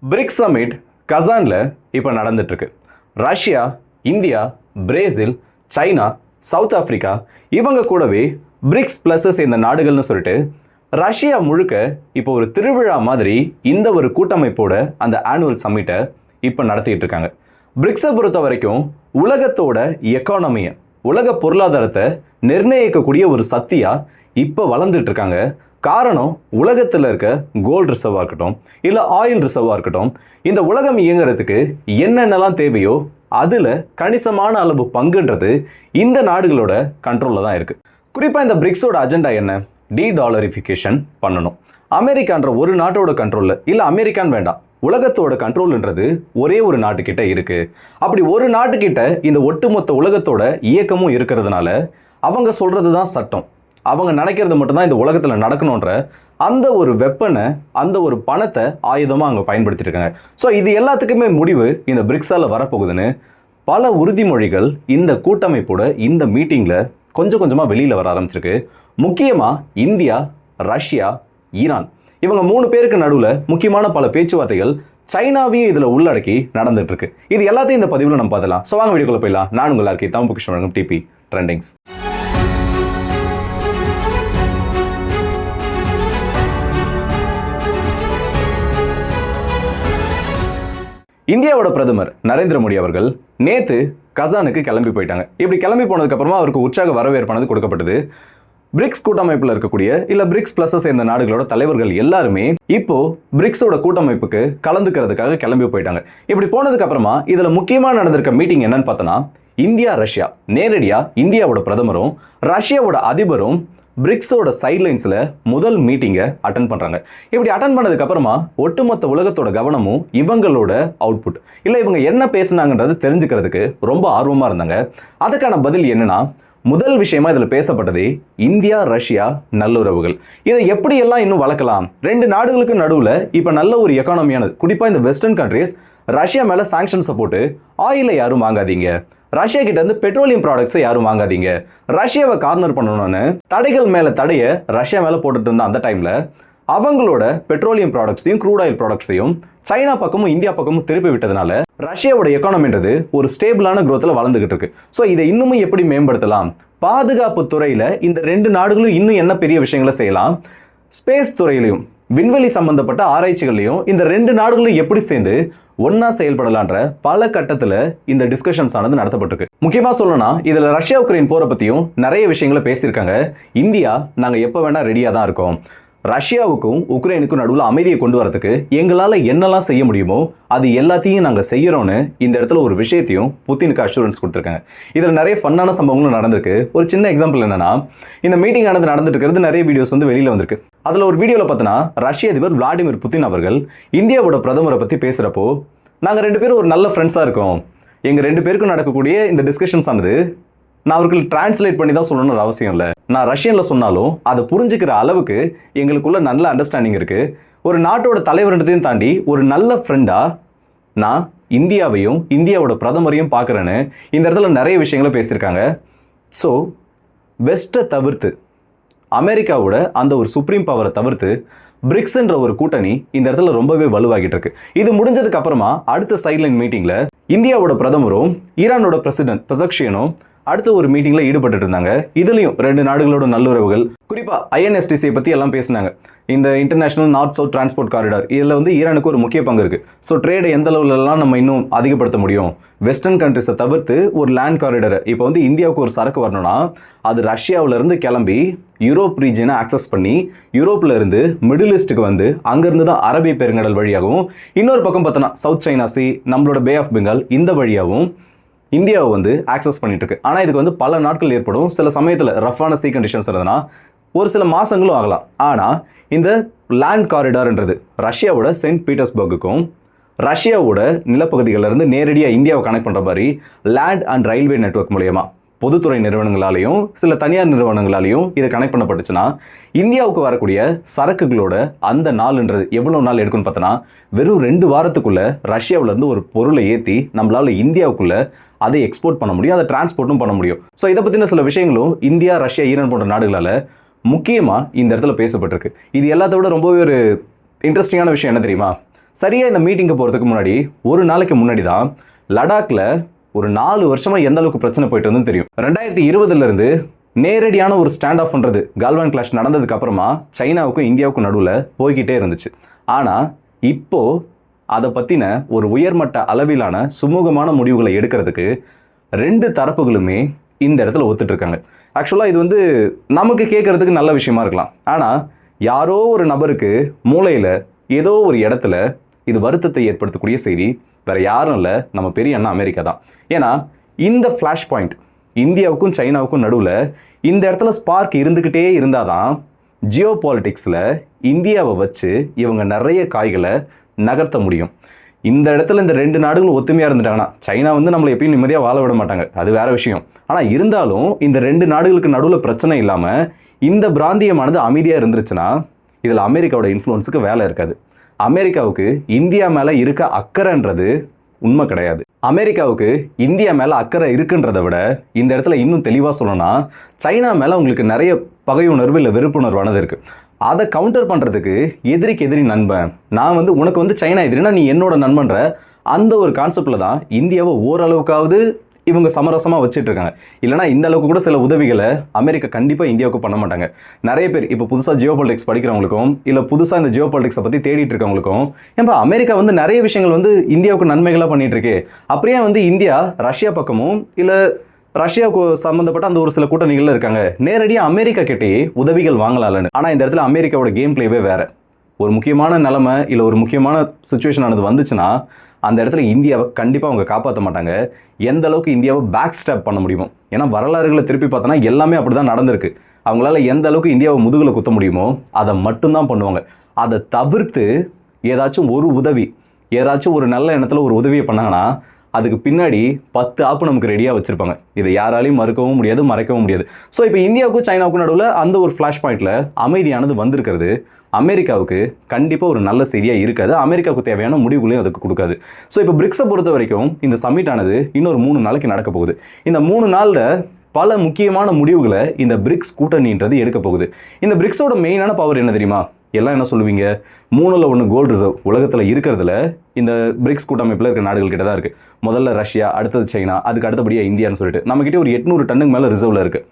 BRICS submit கசான்ல இப்போ நடந்துட்டு இருக்கு. Russia, India, Brazil, China, south Africa இவங்க கூடவே பிரிக்ஸ் பிளஸ் சேர்ந்த நாடுகள்னு சொல்லிட்டு ரஷ்யா முழுக்க இப்போ ஒரு திருவிழா மாதிரி இந்த ஒரு கூட்டமைப்போட அந்த ஆனுவல் சம்மிட்டை இப்போ நடத்திட்டு இருக்காங்க. பிரிக்ஸை பொறுத்த வரைக்கும் உலகத்தோட எக்கானமியை, உலக பொருளாதாரத்தை நிர்ணயிக்கக்கூடிய ஒரு சக்தியா இப்போ வளர்ந்துட்டு இருக்காங்க. காரணம், உலகத்தில் இருக்க கோல்டு ரிசர்வாக இருக்கட்டும், இல்லை ஆயில் ரிசர்வாக இருக்கட்டும், இந்த உலகம் இயங்குறதுக்கு என்னென்னலாம் தேவையோ அதில் கணிசமான அளவு பங்குன்றது இந்த நாடுகளோட கண்ட்ரோலில் தான் இருக்குது. குறிப்பாக இந்த பிரிக்ஸோட அஜெண்டா என்ன? டீடாலரிஃபிகேஷன் பண்ணணும். அமெரிக்கான்ற ஒரு நாட்டோட கண்ட்ரோலில், இல்லை அமெரிக்கான்னு வேண்டாம், உலகத்தோட கண்ட்ரோல்ன்றது ஒரே ஒரு நாட்டுக்கிட்ட இருக்குது. அப்படி ஒரு நாட்டுக்கிட்ட இந்த ஒட்டுமொத்த உலகத்தோட இயக்கமும் இருக்கிறதுனால அவங்க சொல்கிறது தான் சட்டம், அவங்க நினைக்கிறது மட்டும்தான் இந்த உலகத்தில் நடக்கணுன்ற அந்த ஒரு வெப்பனை, அந்த ஒரு பணத்தை ஆயுதமாக அவங்க பயன்படுத்திட்டு இருக்காங்க. ஸோ இது எல்லாத்துக்குமே முடிவு இந்த பிரிக்ஸால் வரப்போகுதுன்னு பல உறுதிமொழிகள் இந்த கூட்டமைப்போட இந்த மீட்டிங்கில் கொஞ்சம் கொஞ்சமாக வெளியில் வர ஆரம்பிச்சிருக்கு. முக்கியமாக இந்தியா, ரஷ்யா, ஈரான் இவங்க 3 பேருக்கு நடுவில் முக்கியமான பல பேச்சுவார்த்தைகள் சைனாவையும் இதில் உள்ளடக்கி நடந்துட்டு இருக்கு. இது எல்லாத்தையும் இந்த பதிவில் நம்ம பார்க்கலாம். ஸோ வாங்க வீடியோக்குள்ள போயிடலாம். நான் உங்கள் எல்லாருக்கும் தமிழ் பொக்கிஷம் வழங்கும் டிபி ட்ரெண்டிங்ஸ். இந்தியாவோட பிரதமர் நரேந்திர மோடி அவர்கள் நேத்து கசானுக்கு கிளம்பி போயிட்டாங்க. இப்படி கிளம்பி போனதுக்கு அப்புறமா அவருக்கு உற்சாக வரவேற்பானது கொடுக்கப்பட்டது. பிரிக்ஸ் கூட்டமைப்பில் இருக்கக்கூடிய இல்ல பிரிக்ஸ் பிளஸ் சேர்ந்த நாடுகளோட தலைவர்கள் எல்லாருமே இப்போ பிரிக்ஸோட கூட்டமைப்புக்கு கலந்துக்கிறதுக்காக கிளம்பி போயிட்டாங்க. இப்படி போனதுக்கு அப்புறமா இதுல முக்கியமா நடந்திருக்க மீட்டிங் என்னன்னு பார்த்தோன்னா, இந்தியா ரஷ்யா நேரடியா இந்தியாவோட பிரதமரும் ரஷ்யாவோட அதிபரும் பிரிக்ஸோட சைட்லைன்ஸில் முதல் மீட்டிங்கை அட்டன் பண்ணுறாங்க. இப்படி அட்டன் பண்ணதுக்கு அப்புறமா ஒட்டுமொத்த உலகத்தோட கவனமும் இவங்களோட அவுட்புட், இல்லை இவங்க என்ன பேசுனாங்கன்றது தெரிஞ்சுக்கிறதுக்கு ரொம்ப ஆர்வமாக இருந்தாங்க. அதுக்கான பதில் என்னன்னா, முதல் விஷயமா இதில் பேசப்பட்டதே இந்தியா ரஷ்யா நல்லுறவுகள். இதை எப்படியெல்லாம் இன்னும் வளர்க்கலாம், 2 நாடுகளுக்கு நடுவில் இப்போ நல்ல ஒரு எக்கானமியானது. குறிப்பாக இந்த வெஸ்டர்ன் கண்ட்ரீஸ் ரஷ்யா மேலே சாங்ஷன்ஸை போட்டு ஆயிலை யாரும் வாங்காதீங்க, ரஷ்யா கிட்ட இருந்து பெட்ரோலியம் ப்ராடக்ட்ஸை யாரும் வாங்காதீங்க, ரஷ்யாவை கார்னர் பண்ணணும்னு தடைகள் மேல தடைய ரஷ்யா மேல போட்டுட்டு இருந்த அந்த டைம்ல அவங்களோட பெட்ரோலியம் ப்ராடக்ட்ஸையும் க்ரூட் ஆயில் ப்ராடக்ட்ஸையும் சைனா பக்கமும் இந்தியா பக்கமும் திருப்பி விட்டதுனால ரஷ்யாவோட எக்கானமின்றது ஒரு ஸ்டேபிளான குரோத்ல வளர்ந்துகிட்டு இருக்கு. ஸோ இதை இன்னும் எப்படி மேம்படுத்தலாம், பாதுகாப்பு துறையில இந்த 2 நாடுகளும் இன்னும் என்ன பெரிய விஷயங்களை செய்யலாம், ஸ்பேஸ் துறையிலையும் விண்வெளி சம்பந்தப்பட்ட ஆராய்ச்சிகளையும் இந்த 2 நாடுகளும் எப்படி சேர்ந்து ஒன்னா செயல்படலான்ற பல கட்டத்துல இந்த டிஸ்கஷன்ஸ் ஆனது நடத்தப்பட்டிருக்கு. முக்கியமா சொல்லணும்னா இதுல ரஷ்யா உக்ரைன் போரை பத்தியும் நிறைய விஷயங்களை பேசியிருக்காங்க. இந்தியா நாங்க எப்ப வேணா ரெடியா தான் இருக்கோம், ரஷ்யாவுக்கும் உக்ரைனுக்கும் நடுவில் அமைதியை கொண்டு வரதுக்கு எங்களால் என்னெல்லாம் செய்ய முடியுமோ அது எல்லாத்தையும் நாங்கள் செய்யறோம்னு இந்த இடத்துல ஒரு விஷயத்தையும் புத்தினுக்கு அஷூரன்ஸ் கொடுத்துருக்காங்க. இதில் நிறைய ஃபன்னான சம்பவங்களும் நடந்திருக்கு. ஒரு சின்ன எக்ஸாம்பிள் என்னன்னா, இந்த மீட்டிங் ஆனது நடந்துட்டு இருக்கிறது நிறைய வீடியோஸ் வெளியில் வந்திருக்கு. அதில் ஒரு வீடியோவில் பார்த்தோன்னா ரஷ்ய அதிபர் விளாடிமிர் புட்டின் அவர்கள் இந்தியாவோட பிரதமரை பற்றி பேசுகிறப்போ, நாங்கள் 2 பேரும் ஒரு நல்ல ஃப்ரெண்ட்ஸாக இருக்கோம், எங்கள் 2 பேருக்கும் நடக்கக்கூடிய இந்த டிஸ்கஷன்ஸ் ஆனது நான் அவர்களுக்கு டிரான்ஸ்லேட் பண்ணி தான் சொல்லணும்னு அவசியம் இல்லை, நான் ரஷ்யன்ல சொன்னாலும் அதை புரிஞ்சுக்கிற அளவுக்கு எங்களுக்குள்ள நல்ல அண்டர்ஸ்டாண்டிங் இருக்கு. ஒரு நாட்டோட தலைவர்ன்றதையும் தாண்டி ஒரு நல்ல ஃப்ரெண்டா நான் இந்தியாவையும் இந்தியாவோட பிரதமரையும் பார்க்குறேன்னு இந்த இடத்துல நிறைய விஷயங்களை பேசியிருக்காங்க. ஸோ வெஸ்ட்டை தவிர்த்து, அமெரிக்காவோட அந்த ஒரு சுப்ரீம் பவரை தவிர்த்து பிரிக்ஸ்ன்ற ஒரு கூட்டணி இந்த இடத்துல ரொம்பவே வலுவாகிட்டு இருக்கு. இது முடிஞ்சதுக்கு அப்புறமா அடுத்த சைட்லைன் மீட்டிங்ல இந்தியாவோட பிரதமரும் ஈரானோட பிரசிடென்ட் பெசக்ஷியனும் அடுத்த ஒரு மீட்டிங்ல ஈடுபட்டு இருந்தாங்க. இதுலயும் 2 நாடுகளோட நல்லுறவுகள், குறிப்பா INSTC பத்தி எல்லாம் பேசினாங்க. இந்த international north south transport corridor, இதுல ஈரானுக்கு ஒரு முக்கிய பங்கு இருக்கு. ஸோ ட்ரேடை எந்த லெவலெல்லாம் நம்ம இன்னும் அதிகப்படுத்த முடியும், வெஸ்டர்ன் கண்ட்ரிஸை தவிர்த்து ஒரு லேண்ட் காரிடார், இப்போ இந்தியாவுக்கு ஒரு சரக்கு வரணும்னா அது ரஷ்யாவில இருந்து கிளம்பி யூரோப் ரீஜனை ஆக்சஸ் பண்ணி யூரோப்ல இருந்து மிடில் ஈஸ்ட்டுக்கு அங்கிருந்து தான் அரபிய பெருங்கடல் வழியாகவும், இன்னொரு பக்கம் பார்த்தோன்னா சவுத் சைனா சி, நம்மளோட பே ஆஃப் பெங்கால், இந்த வழியாகவும் இந்தியாவை ஆக்சஸ் பண்ணிட்டு இருக்கு. ஆனால் இதுக்கு பல நாட்கள் ஏற்படும். சில சமயத்தில் ரஃபான சீ கண்டிஷன்ஸ் இருந்ததுன்னா ஒரு சில மாசங்களும் ஆகலாம். ஆனால் இந்த லேண்ட் காரிடார்ன்றது ரஷ்யாவோட செயின்ட் பீட்டர்ஸ்பர்க்குக்கும் ரஷ்யாவோட நிலப்பகுதிகளிலிருந்து நேரடியாக இந்தியாவை கனெக்ட் பண்ணுற மாதிரி லேண்ட் அண்ட் ரயில்வே நெட்வொர்க் மூலயமா பொதுத்துறை நிறுவனங்களாலையும் சில தனியார் நிறுவனங்களாலையும் இது கனெக்ட் பண்ணப்பட்டுச்சுன்னா இந்தியாவுக்கு வரக்கூடிய சரக்குகளோட அந்த நாள்ன்றது எவ்வளோ நாள் எடுக்குன்னு பார்த்தோன்னா, வெறும் 2 வாரத்துக்குள்ள ரஷ்யாவிலேருந்து ஒரு பொருளை ஏற்றி நம்மளால இந்தியாவுக்குள்ள அதை எக்ஸ்போர்ட் பண்ண முடியும், அதை டிரான்ஸ்போர்ட்டும் பண்ண முடியும். ஸோ இதை பற்றின சில விஷயங்களும் இந்தியா, ரஷ்யா, ஈரான் போன்ற நாடுகளால் முக்கியமாக இந்த இடத்துல பேசப்பட்டிருக்கு. இது எல்லாத்த விட ரொம்பவே ஒரு இன்ட்ரெஸ்டிங்கான விஷயம் என்ன தெரியுமா, சரியாக இந்த மீட்டிங்கு போகிறதுக்கு முன்னாடி ஒரு நாளைக்கு முன்னாடி தான் லடாக்ல ஒரு 4 வருஷமாக எந்த அளவுக்கு பிரச்சனை போயிட்டு வந்து தெரியும். 2020 நேரடியான ஒரு ஸ்டாண்ட் ஆஃப் பண்ணுறது கால்வான் கிளாஷ் நடந்ததுக்கு அப்புறமா சைனாவுக்கும் இந்தியாவுக்கும் நடுவில் போய்கிட்டே இருந்துச்சு. ஆனால் இப்போ அதை பற்றின ஒரு உயர்மட்ட அளவிலான சுமூகமான முடிவுகளை எடுக்கிறதுக்கு 2 தரப்புகளுமே இந்த இடத்துல ஒத்துட்டு இருக்காங்க. ஆக்சுவலாக இது வந்து நமக்கு கேட்கறதுக்கு நல்ல விஷயமா இருக்கலாம். ஆனால் யாரோ ஒரு நபருக்கு மூளையில் ஏதோ ஒரு இடத்துல இது வருத்தத்தை ஏற்படுத்தக்கூடிய செய்தி வேற யாரும் இல்லை, நம்ம பெரிய அண்ணா அமெரிக்கா தான். ஏன்னா இந்த ஃப்ளாஷ் பாயிண்ட் இந்தியாவுக்கும் சைனாவுக்கும் நடுவில் இந்த இடத்துல ஸ்பார்க் இருந்துக்கிட்டே இருந்தாதான் ஜியோ பாலிட்டிக்ஸில் இந்தியாவை வச்சு இவங்க நிறைய காய்களை நகர்த்த முடியும். இந்த இடத்துல இந்த 2 நாடுகளும் ஒத்துமையாக இருந்துட்டாங்கன்னா சைனா வந்து நம்மளை எப்பயும் நிம்மதியாக வாழ விட மாட்டாங்க, அது வேற விஷயம். ஆனால் இருந்தாலும் இந்த 2 நாடுகளுக்கு நடுவில் பிரச்சனை இல்லாமல் இந்த பிராந்தியமானது அமைதியாக இருந்துருச்சுன்னா இதில் அமெரிக்காவோட இன்ஃப்ளூயன்ஸுக்கு வேலை இருக்காது. அமெரிக்காவுக்கு இந்தியா மேலே இருக்க அக்கறைன்றது உண்மை கிடையாது. அமெரிக்காவுக்கு இந்தியா மேலே அக்கறை இருக்குன்றதை விட இந்த இடத்துல இன்னும் தெளிவாக சொல்லணும்னா சைனா மேலே உங்களுக்கு நிறைய பகையுணர்வு இல்லை வெறுப்புணர்வானது இருக்குது. அதை கவுண்டர் பண்ணுறதுக்கு எதிரிக்கு எதிரி நண்பன், நான் வந்து உனக்கு வந்து சைனா எதிரினா நீ என்னோட நண்பன்ற அந்த ஒரு கான்செப்டில் தான் இந்தியாவை ஓரளவுக்காவது இவங்க சமரசமாக வச்சுட்டு இருக்காங்க. இல்லைனா இந்த அளவுக்கு கூட சில உதவிகளை அமெரிக்கா கண்டிப்பாக இந்தியாவுக்கு பண்ண மாட்டாங்க. நிறைய பேர் இப்போ புதுசாக ஜியோ பாலிட்டிக்ஸ் படிக்கிறவங்களுக்கும் இல்லை புதுசாக இந்த ஜியோ பாலிட்டிக்ஸை பற்றி தேடிட்டு இருக்கவங்களுக்கும் ஏன்பா அமெரிக்கா வந்து நிறைய விஷயங்கள் வந்து இந்தியாவுக்கு நன்மைகளாக பண்ணிட்டு இருக்கு, அப்படியே வந்து இந்தியா ரஷ்யா பக்கமும் இல்லை ரஷ்யாவுக்கு சம்மந்தப்பட்ட அந்த ஒரு சில கூட்டணிகள் இருக்காங்க, நேரடியாக அமெரிக்கா கிட்டே உதவிகள் வாங்கலாம்னு. ஆனால் இந்த இடத்துல அமெரிக்காவோட கேம் பிளேவே வேற. ஒரு முக்கியமான நிலைமை இல்லை ஒரு முக்கியமான சுச்சுவேஷன் ஆனது வந்துச்சுன்னா அந்த இடத்துல இந்தியாவை கண்டிப்பாக அவங்க காப்பாற்ற மாட்டாங்க. எந்த அளவுக்கு இந்தியாவை பேக் ஸ்டாப் பண்ண முடியுமோ, ஏன்னா வரலாறுகளை திருப்பி பார்த்தோன்னா எல்லாமே அப்படி தான் நடந்திருக்கு. அவங்களால எந்த அளவுக்கு இந்தியாவை முதுகில் குத்த முடியுமோ அதை மட்டும்தான் பண்ணுவாங்க. அதை தவிர்த்து ஏதாச்சும் ஒரு உதவி, ஏதாச்சும் ஒரு நல்ல எண்ணத்தில் ஒரு உதவியை பண்ணாங்கன்னா அதுக்கு பின்னாடி 10 ஆப்பு நமக்கு ரெடியாக வச்சுருப்பாங்க. இதை யாராலையும் மறுக்கவும் முடியாது, மறைக்கவும் முடியாது. ஸோ இப்போ இந்தியாவுக்கும் சைனாவுக்கும் நடுவில் அந்த ஒரு ஃப்ளாஷ் பாயிண்டில் அமைதியானது வந்திருக்கிறது அமெரிக்காவுக்கு கண்டிப்பாக ஒரு நல்ல செய்தியாக இருக்காது. அமெரிக்காவுக்கு தேவையான முடிவுகளையும் அதுக்கு கொடுக்காது. ஸோ இப்போ பிரிக்ஸை பொறுத்த வரைக்கும் இந்த சம்மிட் ஆனது இன்னொரு 3 நாளைக்கு நடக்க போகுது. இந்த 3 நாளில் பல முக்கியமான முடிவுகளை இந்த பிரிக்ஸ் கூட்டணின்றது எடுக்க போகுது. இந்த பிரிக்ஸோட மெயினான பவர் என்ன தெரியுமா? எல்லாம் என்ன சொல்லுவீங்க, 3ல் 1 கோல்டு ரிசர்வ் உலகத்தில் இருக்கிறதுல இந்த பிரிக்ஸ் கூட்டமைப்பில் இருக்கிற நாடுகள் கிட்ட தான் இருக்குது. முதல்ல ரஷ்யா, அடுத்தது சைனா, அதுக்கு அடுத்தபடியாக இந்தியான்னு சொல்லிட்டு நம்மக்கிட்ட ஒரு 800 டன்னுக்கு மேலே ரிசர்வில் இருக்குது.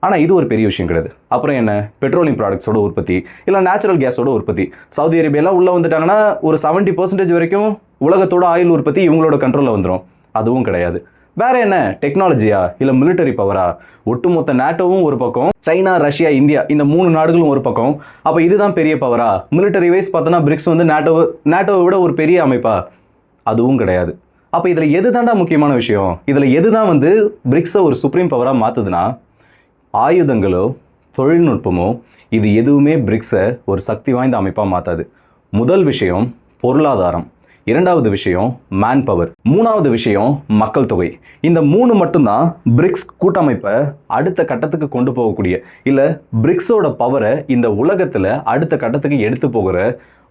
ஆனால் இது ஒரு பெரிய விஷயம் கிடையாது. அப்புறம் என்ன, பெட்ரோலியம் ப்ராடக்ட்ஸோட உற்பத்தி இல்லை நேச்சுரல் கேஸோட உற்பத்தி. சவுதி அரேபியாலாம் உள்ளே வந்துட்டாங்கன்னா ஒரு 70% வரைக்கும் உலகத்தோட ஆயில் உற்பத்தி இவங்களோட கண்ட்ரோலில் வந்துடும். அதுவும் கிடையாது. வேற என்ன, டெக்னாலஜியா இல்லை மிலிட்டரி பவரா? ஒட்டுமொத்த நேட்டோவும் ஒரு பக்கம், சைனா, ரஷ்யா, இந்தியா இந்த 3 நாடுகளும் ஒரு பக்கம். அப்போ இதுதான் பெரிய பவரா? மிலிட்டரி வைஸ் பார்த்தோன்னா பிரிக்ஸ் வந்து நேட்டோவை விட ஒரு பெரிய அமைப்பா? அதுவும் கிடையாது. அப்போ இதில் எது தாண்டா முக்கியமான விஷயம்? இதில் எது தான் வந்து பிரிக்ஸை ஒரு சுப்ரீம் பவராக மாற்றுதுன்னா ஆயுதங்களோ தொழில்நுட்பமோ இது எதுவுமே பிரிக்ஸை ஒரு சக்தி வாய்ந்த அமைப்பாக மாற்றாது. முதல் விஷயம் பொருளாதாரம், 2வது விஷயம் மேன் பவர், 3வது விஷயம் மக்கள் தொகை. இந்த 3 மட்டும்தான் பிரிக்ஸ் கூட்டமைப்பை அடுத்த கட்டத்துக்கு கொண்டு போகக்கூடிய இல்லை பிரிக்ஸோட பவரை இந்த உலகத்தில் அடுத்த கட்டத்துக்கு எடுத்து போகிற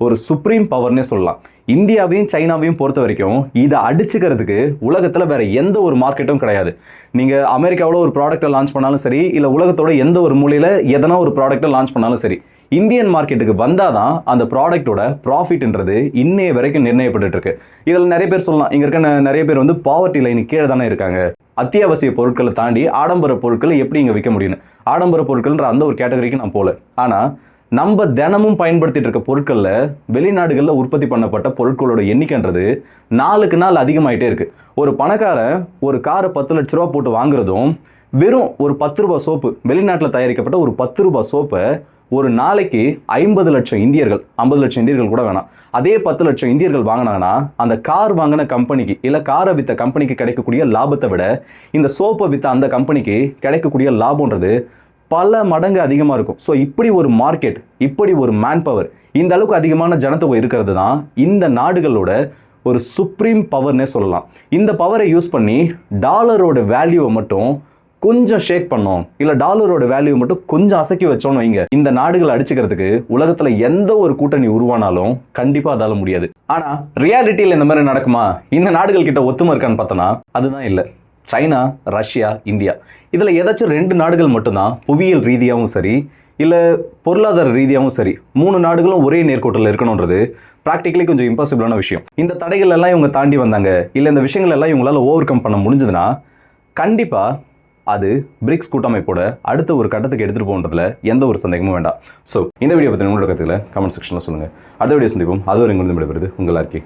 ஒரு சுப்ரீம் பவர்னே சொல்லலாம். இந்தியாவையும் சைனாவையும் பொறுத்த வரைக்கும் இதை அடிச்சுக்கிறதுக்கு உலகத்தில் வேற எந்த ஒரு மார்க்கெட்டும் கிடையாது. நீங்கள் அமெரிக்காவோட ஒரு ப்ராடக்டை லான்ச் பண்ணாலும் சரி, இல்லை உலகத்தோட எந்த ஒரு மூலையில் எதனா ஒரு ப்ராடக்டை லான்ச் பண்ணாலும் சரி, இந்தியன் மார்க்கெட்டுக்கு வந்தால் தான் அந்த ப்ராடக்டோட ப்ராஃபிட்ன்றது இன்னைய வரைக்கும் நிர்ணயப்பட்டு இருக்கு. இதில் நிறைய பேர் சொல்லலாம், இங்கே இருக்க நிறைய பேர் வந்து பாவர்ட்டி லைனுக்கு கீழே தானே இருக்காங்க. அத்தியாவசிய பொருட்களை தாண்டி ஆடம்பர பொருட்களை எப்படி இங்கே விற்க முடியும்னு, ஆடம்பர பொருட்கள்ன்ற அந்த ஒரு கேட்டகரிக்கு நான் போகல. ஆனால் நம்ம தினமும் பயன்படுத்திட்டு இருக்க பொருட்களில் வெளிநாடுகளில் உற்பத்தி பண்ணப்பட்ட பொருட்களோட எண்ணிக்கைன்றது நாளுக்கு நாள் அதிகமாயிட்டே இருக்கு. ஒரு பணக்காரன் ஒரு காரை 10 லட்ச ரூபா போட்டு வாங்குறதும் வெறும் ஒரு 10 ரூபா சோப்பு, வெளிநாட்டில் தயாரிக்கப்பட்ட ஒரு 10 ரூபா சோப்பை ஒரு நாளைக்கு 50 லட்சம் இந்தியர்கள், 50 லட்சம் இந்தியர்கள் கூட வேணாம், அதே 10 லட்சம் இந்தியர்கள் வாங்கினாங்கன்னா அந்த கார் வாங்கின கம்பெனிக்கு இல்லை காரை விற்ற கம்பெனிக்கு கிடைக்கக்கூடிய லாபத்தை விட இந்த சோப்பை விற்ற அந்த கம்பெனிக்கு கிடைக்கக்கூடிய லாபம்ன்றது பல மடங்கு அதிகமாக இருக்கும். ஸோ இப்படி ஒரு மார்க்கெட், இப்படி ஒரு மேன் பவர், இந்த அளவுக்கு அதிகமான ஜனத்தொகை இருக்கிறது தான் இந்த நாடுகளோட ஒரு சுப்ரீம் பவர்னே சொல்லலாம். இந்த பவரை யூஸ் பண்ணி டாலரோட வேல்யூவை மட்டும் கொஞ்சம் ஷேக் பண்ணோம், இல்லை டாலரோட வேல்யூ மட்டும் கொஞ்சம் அசக்கி வச்சோன்னு வைங்க, இந்த நாடுகளை அடிச்சுக்கிறதுக்கு உலகத்தில் எந்த ஒரு கூட்டணி உருவானாலும் கண்டிப்பாக அதால முடியாது. ஆனால் ரியாலிட்டியில் இந்த மாதிரி நடக்குமா? இந்த நாடுகள் கிட்ட ஒத்துமை இருக்கான்னு பார்த்தோன்னா அதுதான் இல்லை. சைனா, ரஷ்யா, இந்தியா இதில் ஏதாச்சும் 2 நாடுகள் மட்டும்தான் புவியியல் ரீதியாகவும் சரி இல்லை பொருளாதார ரீதியாகவும் சரி 3 நாடுகளும் ஒரே நேர்கோட்டில் இருக்கணுன்றது ப்ராக்டிக்கலி கொஞ்சம் இம்பாசிபிளான விஷயம். இந்த தடைகள் எல்லாம் இவங்க தாண்டி வந்தாங்க, இல்லை இந்த விஷயங்கள் எல்லாம் இவங்களால ஓவர் கம் பண்ண முடிஞ்சதுன்னா கண்டிப்பாக அது பிரிக்ஸ் கூட்டமைப்போட அடுத்த ஒரு கட்டத்துக்கு எடுத்துகிட்டு போகிறதுல எந்த ஒரு சந்தேகமும் வேண்டாம். ஸோ இந்த வீடியோ பற்றி உங்களோட கருத்துக்களை கமெண்ட் செக்ஷனில் சொல்லுங்கள். அடுத்த வீடியோ சந்திப்போம். அது ஒரு எங்கிருந்து விடைபெறுது உங்கள் ஆர்கே.